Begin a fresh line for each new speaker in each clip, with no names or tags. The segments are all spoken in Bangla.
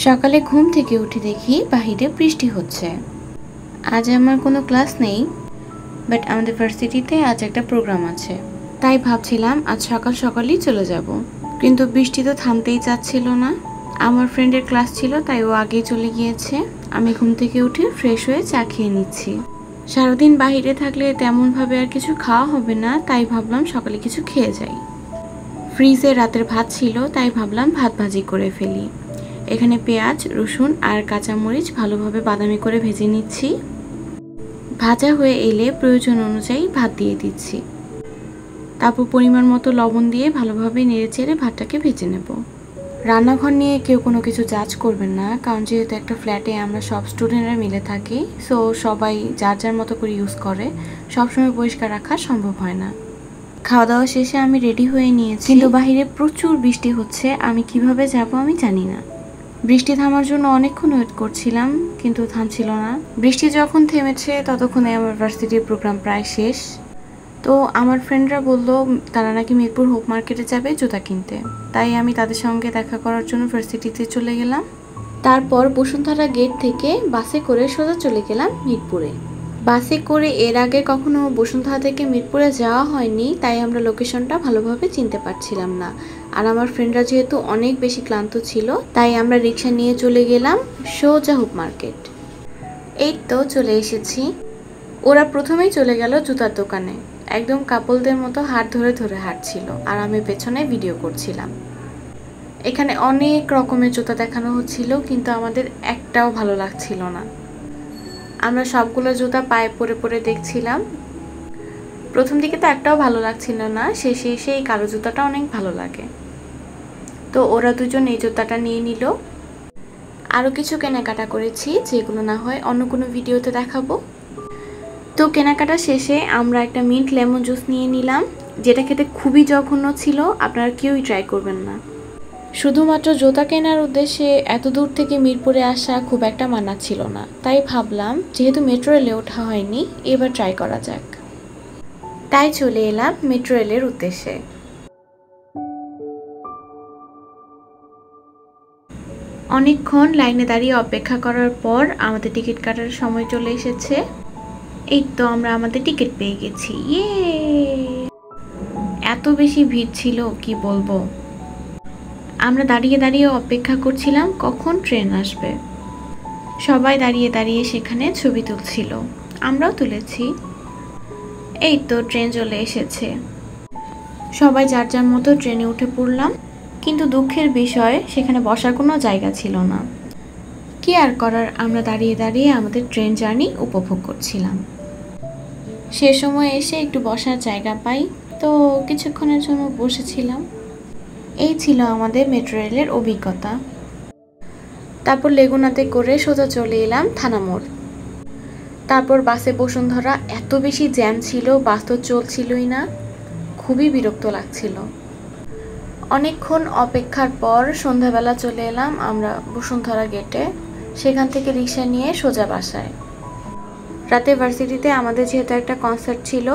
সকালে ঘুম থেকে উঠে দেখি বাহিরে বৃষ্টি হচ্ছে। আজ আমার কোনো ক্লাস নেই, বাট আমাদের ভার্সিটিতে আজ একটা প্রোগ্রাম আছে, তাই ভাবছিলাম আজ সকাল সকালই চলে যাব। কিন্তু বৃষ্টি তো থামতেই চাচ্ছিল না। আমার ফ্রেন্ডের ক্লাস ছিল তাই ও আগেই চলে গিয়েছে। আমি ঘুম থেকে উঠে ফ্রেশ হয়ে চা খেয়ে নিচ্ছি। সারাদিন বাহিরে থাকলে তেমনভাবে আর কিছু খাওয়া হবে না, তাই ভাবলাম সকালে কিছু খেয়ে যাই। ফ্রিজে রাতের ভাত ছিল তাই ভাবলাম ভাত ভাজি করে ফেলি। এখানে পেঁয়াজ, রসুন আর কাঁচামরিচ ভালোভাবে বাদামি করে ভেজে নিচ্ছি। ভাজা হয়ে এলে প্রয়োজন অনুযায়ী ভাত দিয়ে দিচ্ছি। তারপর পরিমাণ মতো লবণ দিয়ে ভালোভাবে নেড়েচেড়ে ভাতটাকে ভেজে নেব। রান্নাঘর নিয়ে কেউ কোনো কিছু জাজ করবেন না, কারণ যেহেতু একটা ফ্ল্যাটে আমরা সব স্টুডেন্টরা মিলে থাকি, সো সবাই যার যার মতো করে ইউজ করে, সবসময় পরিষ্কার রাখা সম্ভব হয় না। খাওয়া দাওয়া শেষে আমি রেডি হয়ে নিয়েছি, কিন্তু বাইরে প্রচুর বৃষ্টি হচ্ছে। আমি কিভাবে যাব আমি জানি না। বৃষ্টি থামার জন্য অনেকক্ষণ ওয়েট করছিলাম, কিন্তু থামছিল না। বৃষ্টি যখন থেমেছে ততক্ষণে আমার ভার্সিটির প্রোগ্রাম প্রায় শেষ। তো আমার ফ্রেন্ডরা বলল তারা নাকি মিরপুর হোপ মার্কেটে যাবে জুতা কিনতে, তাই আমি তাদের সঙ্গে দেখা করার জন্য ভার্সিটিতে চলে গেলাম। তারপর বসুন্ধরা গেট থেকে বাসে করে সোজা চলে গেলাম মিরপুরে। বাসে করে এর আগে কখনো বসুন্ধরা থেকে মিরপুরে যাওয়া হয়নি, তাই আমরা লোকেশনটা ভালোভাবে চিনতে পারছিলাম না। আর আমার ফ্রেন্ডরা যেহেতু অনেক বেশি ক্লান্ত ছিল, তাই আমরা রিক্সা নিয়ে চলে গেলাম সোজা হোপ মার্কেট। এই তো চলে এসেছি। ওরা প্রথমেই চলে গেল জুতার দোকানে, একদম কাপলদের মতো হাত ধরে ধরে হাঁটছিল, আর আমি পেছনে ভিডিও করছিলাম। এখানে অনেক রকমের জুতা দেখানো হচ্ছিল, কিন্তু আমাদের একটাও ভালো লাগছিল না। আমরা সবগুলো জুতা পায়ে পরে পরে দেখছিলাম। প্রথম দিকে তো একটাও ভালো লাগছিল না, শেষে এসে এই কালো জুতাটা অনেক ভালো লাগে। তো ওরা দুজন এই জুতাটা নিয়ে নিল। আরও কিছু কেনাকাটা করেছি, যেগুলো না হয় অন্য কোনো ভিডিওতে দেখাবো। তো কেনাকাটা শেষে আমরা একটা মিন্ট লেমন জুস নিয়ে নিলাম, যেটা খেতে খুবই জঘন্য ছিল। আপনারা কেউই ট্রাই করবেন না। শুধুমাত্র জুতা কেনার উদ্দেশ্যে এত দূর থেকে মিরপুরে আসা খুব একটা মানাচ্ছিল না, তাই ভাবলাম যেহেতু মেট্রো রেলে ওঠা হয়নি, এবার ট্রাই করা যাক। তাই চলে এলাম মেট্রো রেলের উদ্দেশ্যে। অনেকক্ষণ লাইনে দাঁড়িয়ে অপেক্ষা করার পর আমাদের টিকিট কাটার সময় চলে এসেছে। এই তো আমরা আমাদের টিকিট পেয়ে গেছি, ইয়ে! এত বেশি ভিড় ছিল কি বলবো। আমরা দাঁড়িয়ে দাঁড়িয়ে অপেক্ষা করছিলাম কখন ট্রেন আসবে। সবাই দাঁড়িয়ে দাঁড়িয়ে সেখানে ছবি তুলছিল, আমরাও তুলেছি। এই তো ট্রেন চলে এসেছে। সবাই যার যার মতো ট্রেনে উঠে পড়লাম, কিন্তু দুঃখের বিষয় সেখানে বসার কোনো জায়গা ছিল না। কি আর করার, আমরা দাঁড়িয়ে দাঁড়িয়ে আমাদের ট্রেন জার্নি উপভোগ করছিলাম। সে সময় এসে একটু বসার জায়গা পাই, তো কিছুক্ষণের জন্য বসেছিলাম। এই ছিল আমাদের মেট্রো রেলের অভিজ্ঞতা। তারপর লেগুনাতে করে সোজা চলে এলাম থানা মোড়। তারপর বাসে বসুন্ধরা, এত বেশি জ্যাম ছিল, বাস তো চলছিলই না, খুবই বিরক্ত লাগছিল। অনেকক্ষণ অপেক্ষার পর সন্ধ্যাবেলা চলে এলাম আমরা বসুন্ধরা গেটে। সেখান থেকে রিক্সা নিয়ে সোজা বাসায়। রাতে ভার্সিটিতে আমাদের যেহেতু একটা কনসার্ট ছিল,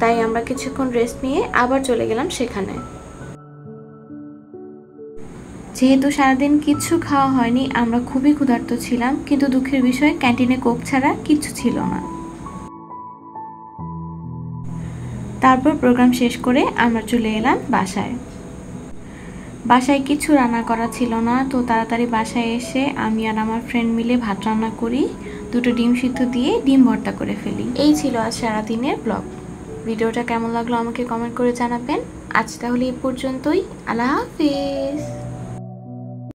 তাই আমরা কিছুক্ষণ রেস্ট নিয়ে আবার চলে গেলাম সেখানে। যেহেতু সারাদিন কিচ্ছু খাওয়া হয়নি, আমরা খুবই ক্ষুধার্ত ছিলাম, কিন্তু দুঃখের বিষয় ক্যান্টিনে কোক ছাড়া কিচ্ছু ছিল না। তারপর প্রোগ্রাম শেষ করে আমরা চলে এলাম বাসায়। বাসায় কিছু রান্না করা ছিল না, তো তাড়াতাড়ি বাসায় এসে আমি আর আমার ফ্রেন্ড মিলে ভাত রান্না করি, দুটো ডিম সিদ্ধ দিয়ে ডিম ভর্তা করে ফেলি। এই ছিল আজ সারাদিনের ব্লগ। ভিডিওটা কেমন লাগলো আমাকে কমেন্ট করে জানাবেন। আজ তাহলে এই পর্যন্তই। আল্লাহ হাফেজ।